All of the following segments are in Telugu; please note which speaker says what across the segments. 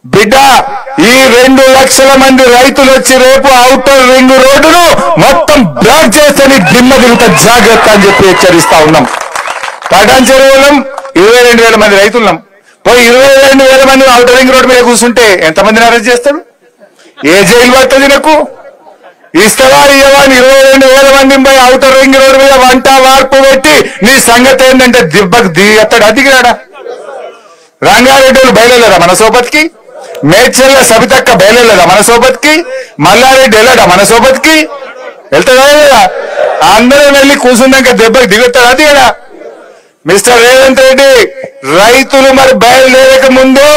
Speaker 1: బిడ్డ ఈ 2 లక్షల మంది రైతులు వచ్చి రేపు ఔటర్ రింగ్ రోడ్డును మొత్తం బ్లాక్ చేస్తేనే దిమ్మ తిరుగుతా జాగ్రత్త అని చెప్పి హెచ్చరిస్తా ఉన్నాం. పటాన్ చెరువులం 22,000 మంది రైతులున్నాం. పోయి 22,000 మంది ఔటర్ రింగ్ రోడ్డు మీద కూర్చుంటే ఎంతమందిని అరెస్ట్ చేస్తాడు? ఏ జైలు పడుతుంది? నాకు ఇస్తావా ఇవ్వవా? 22,000 మందిని పోయి ఔటర్ రింగ్ రోడ్డు మీద వంట వార్పు పెట్టి నీ సంగతి ఏంటంటే దిబ్బకు దిగతాడు. అదిగిరాడా? రంగారెడ్డి బయలుదేరా మన సోపతికి, మేడ్చల్ల సబితక్క బయలుదేరా మన సోపతికి, మల్లారెడ్డి వెళ్ళాడా మన సోపతికి? వెళ్తాడా లేదా? అందరం వెళ్ళి కూర్చున్నాక దెబ్బకి దిగుతాడు. అది కదా మిస్టర్ రేవంత్ రెడ్డి, రైతులు మరి బయలుదేరక ముందే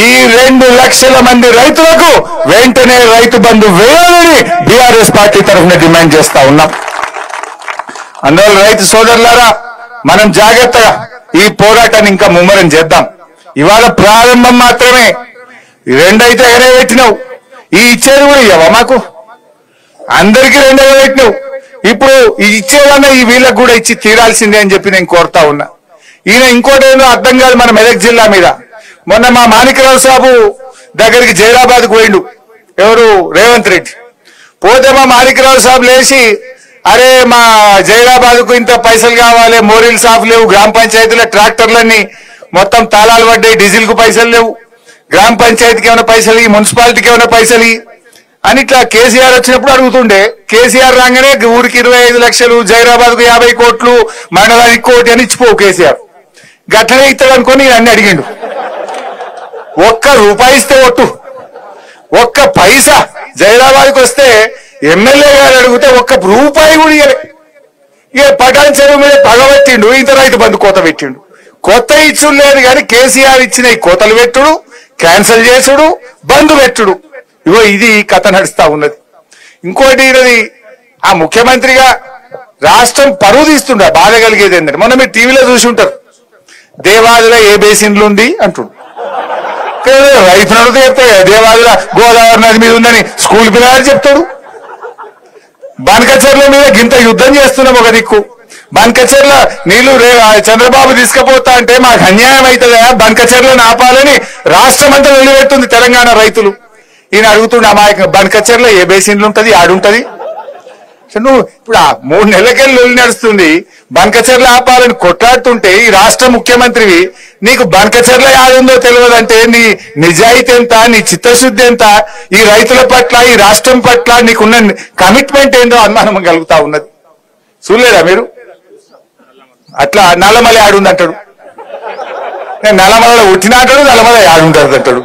Speaker 1: ఈ 2 లక్షల మంది రైతులకు వెంటనే రైతు బంధు వేయాలని బీఆర్ఎస్ పార్టీ తరఫున డిమాండ్ చేస్తా ఉన్నాం. అందువల్ల రైతు సోదరులారా, మనం జాగ్రత్తగా ఈ పోరాటాన్ని ఇంకా ముమ్మరం చేద్దాం. ఇవాళ ప్రారంభం మాత్రమే. 2 అయితే ఎగరబెట్టినావు, ఈ ఇచ్చేది కూడా ఇవ్వవా? మాకు అందరికీ 2 ఎగరబెట్టినావు. ఇప్పుడు ఈ ఇచ్చేదన్నా ఈ వీళ్ళకు కూడా ఇచ్చి తీరాల్సిందే అని చెప్పి నేను కోరుతా ఉన్నా. ఈయన ఇంకోటి ఏదో అర్థం కాదు మన మెదక్ జిల్లా మీద. మొన్న మా మాణిక్యరావు సాబు దగ్గరికి జైరాబాద్కు పోయిండు ఎవరు? రేవంత్ రెడ్డి. పోతే మా మాణిక్యరావు సాబు లేచి, అరే మా జైరాబాద్కు ఇంత పైసలు కావాలి, మోరీలు సాఫ్ లేవు, గ్రామ పంచాయతీల ట్రాక్టర్లన్నీ మొత్తం తాళాలు పడ్డాయి, డీజిల్ కు పైసలు లేవు, గ్రామ పంచాయతీకి ఏమైనా పైసలు, మున్సిపాలిటీకి ఏమైనా పైసలు అని ఇట్లా కేసీఆర్ వచ్చినప్పుడు అడుగుతుండే. కేసీఆర్ రాగానే ఊరికి 25 లక్షలు, జైరాబాద్ కు 50 కోట్లు, మండలానికి 1 కోటి అని ఇచ్చిపోవు కేసీఆర్. గట్లనే ఇస్తాడు అనుకోని అన్ని అడిగిండు. 1 రూపాయి ఇస్తే ఒట్టు, 1 పైసా జైరాబాద్కి వస్తే ఎమ్మెల్యే గారు అడిగితే 1 రూపాయి కూడా ఇయ్యలే. ఇక పటాన్ చెరువు మీద పగబెట్టిండు, ఇంత రైతు బంధు కోత పెట్టిండు. కొత్త ఇచ్చుడు లేదు కానీ కేసీఆర్ ఇచ్చిన ఈ కోతలు పెట్టుడు, క్యాన్సిల్ చేసుడు, బంధు పెట్టుడు, ఇగో ఇది కథ నడుస్తా ఉన్నది. ఇంకోటి ఇది ఆ ముఖ్యమంత్రిగా రాష్ట్రం పరువు తీస్తుండ బాధ కలిగేది ఏంటంటే, మొన్న మీరు టీవీలో చూసి ఉంటారు, దేవాదుల ఏ బేసిన్లు ఉంది అంటుండు. రైతులు అడిగితే చెప్తాయి దేవాదుల గోదావరి నది మీద ఉందని స్కూల్ పిల్లలు చెప్తాడు. బనకచెర్ల మీద గింత యుద్ధం చేస్తున్నాం ఒక దిక్కు. బనకచెర్ల నీళ్లు చంద్రబాబు తీసుకుపోతా అంటే మాకు అన్యాయం అవుతుందా, బనకచెర్లను ఆపాలని రాష్ట్రం అంతా నిలబెడుతుంది తెలంగాణ రైతులు. ఈయన అడుగుతుండే అమాయక, బనకచెర్ల ఏ బేసిన్లు ఉంటది, ఆడుంటది. నువ్వు ఇప్పుడు 3 నెలలకెళ్ళి లొల్లి నడుస్తుంది, బనకచెర్ల ఆపాలని కొట్లాడుతుంటే ఈ రాష్ట్ర ముఖ్యమంత్రివి నీకు బనకచెర్ల ఆడుందో తెలియదంటే నీ నిజాయితీ ఎంత, నీ చిత్తశుద్ధి ఎంత, ఈ రైతుల పట్ల ఈ రాష్ట్రం పట్ల నీకున్న కమిట్మెంట్ ఏందో అనుమానం కలుగుతా ఉన్నది. చూడలేదా మీరు? అట్లా నల్లమల ఆడుంది అంటాడు, నల్లమలలో ఉట్టినాటాడు, నల్లమల ఆడుంటాడు అంటాడు.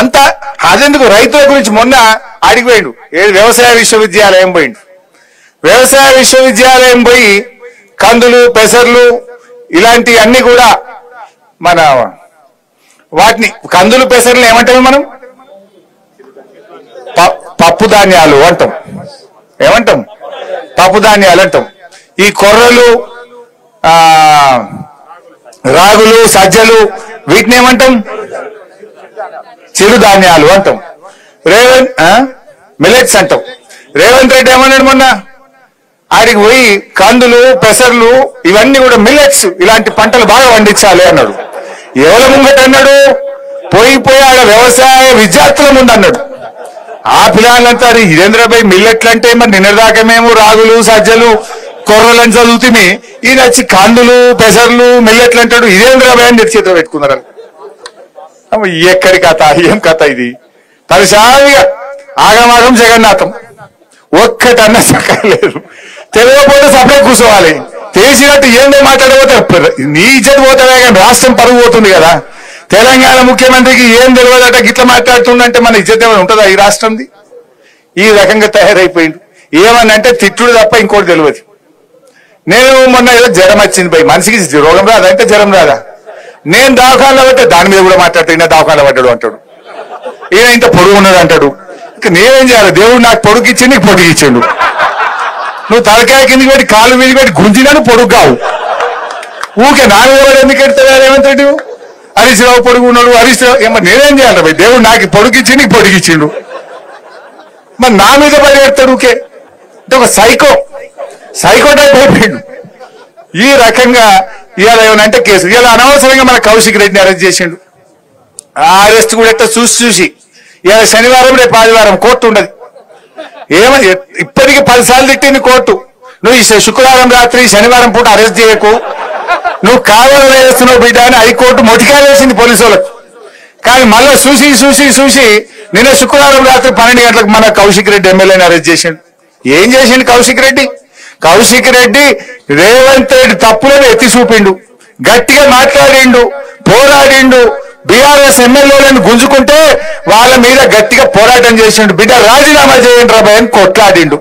Speaker 1: అంత అదెందుకు రైతుల గురించి మొన్న అడిగిపోయిండు, వ్యవసాయ విశ్వవిద్యాలయం పోయిండు. వ్యవసాయ విశ్వవిద్యాలయం పోయి కందులు, పెసర్లు ఇలాంటి అన్ని కూడా మన వాటిని కందులు, పెసర్లు ఏమంటాము మనం? పప్పు ధాన్యాలు అంటాం. ఏమంటాం? పప్పు ధాన్యాలు అంటాం. ఈ కొర్రలు, రాగులు, సజ్జలు వీటిని ఏమంటాం? చిరుధాన్యాలు అంటాం. మిలెట్స్ అంటాం. రేవంత్ రెడ్డి ఏమన్నాడు మొన్న? ఆడికి పోయి కందులు, పెసర్లు ఇవన్నీ కూడా మిల్లెట్స్, ఇలాంటి పంటలు బాగా పండించాలి అన్నాడు. ఎవరి ముంగట అన్నాడు? పోయి ఆడ వ్యవసాయ విద్యార్థుల ముందు అన్నాడు. ఆ పిల్లలంతా ఇదేంద్రబాయ్ మిల్లెట్లు అంటే మరి నిన్నదాకా మేము రాగులు, సజ్జలు, కొర్రలని చదువుతుంది, ఈయన వచ్చి కందులు, పెసర్లు, మిల్లెట్లు అంటాడు, ఇదేంద్రబాయ్ అని చేతిలో పెట్టుకున్నారు. ఎక్కడి కథ, ఏం కథ ఇది? పరిశాలిగా ఆగమాగం జగన్నాథం, ఒక్కటన్నా చక్కలేదు. తెలియకపోతే సపరే కూర్చోవాలి, తెలిసినట్టు ఏందో మాట్లాడబోతారు. నీ ఇజ్జత్ పోతావే కానీ రాష్ట్రం పరుగు పోతుంది కదా. తెలంగాణ ముఖ్యమంత్రికి ఏం తెలియదట, గిట్ల మాట్లాడుతుందంటే మన ఇజ్జత్ ఏమైనా ఉంటుందా ఈ రాష్ట్రంది? ఈ రకంగా తయారైపోయింది. ఏమనంటే తిట్టుడు తప్ప ఇంకోటి తెలియదు. నేను మొన్న ఏదో జ్వరం వచ్చింది పోయి, మనిషికి రోగం రాదా అంటే జ్వరం రాదా? నేను దవాఖానలో పట్టే దాని మీద కూడా మాట్లాడుతూ ఈయన దవాఖానలో పడ్డాడు అంటాడు, ఈయన ఇంత పొడుగు ఉన్నది అంటాడు. ఇక నేనేం చేయాలి? దేవుడు నాకు పొడుగు ఇచ్చి నీకు పొడుగు ఇచ్చిండు. నువ్వు తలకాయ కిందికి పెట్టి కాలు మీద పెట్టి గుంజినాను పొడుగు కావు. ఊకే నా మీద ఎందుకు ఎడతాడు రేవంత్ రెడ్డి? హరీష్ రావు పొడుగు ఉన్నాడు, హరీష్ రావు ఏమో నేనేం చేయాలి భయ్? దేవుడు నాకు పొడుగు ఇచ్చి నీకు పొడుగు ఇచ్చిండు, మరి నా మీద పడి పెడతాడు ఊకే. అంటే ఒక సైకో టైప్ అయిపోయిండు. ఈ రకంగా ఇవాళ ఏమనంటే కేసు, ఇవాళ అనవసరంగా మన కౌశిక్ రెడ్డిని అరెస్ట్ చేసిండు. ఆ అరెస్ట్ కూడా ఎట్లా చూసి ఇలా శనివారం రేపు ఆదివారం కోర్టు ఉండదు. ఇప్పటికీ 10 సార్లు తిట్టింది కోర్టు. నువ్వు ఈ శుక్రవారం రాత్రి శనివారం పూట అరెస్ట్ చేయకు, నువ్వు కావాలని వేస్తున్నావు బిడ్డ అని హైకోర్టు మొటికాయ వేసింది పోలీసు వాళ్ళకు. కానీ మళ్ళీ చూసి నిన్న శుక్రవారం రాత్రి 12 గంటలకు మన కౌశిక్ రెడ్డి ఎమ్మెల్యేని అరెస్ట్ చేసిండు. ఏం చేసిండు కౌశిక్ రెడ్డి? కౌశిక్ రెడ్డి రేవంత్ రెడ్డి తప్పులను ఎత్తి చూపిండు, గట్టిగా మాట్లాడిండు, పోరాడిండు. బీఆర్ఎస్ ఎమ్మెల్యేలను గుంజుకుంటే వాళ్ళ మీద గట్టిగా పోరాటం చేసిండు. బిడ్డ రాజీనామా చేయండి రాబాయ్ అని కొట్లాడిండు.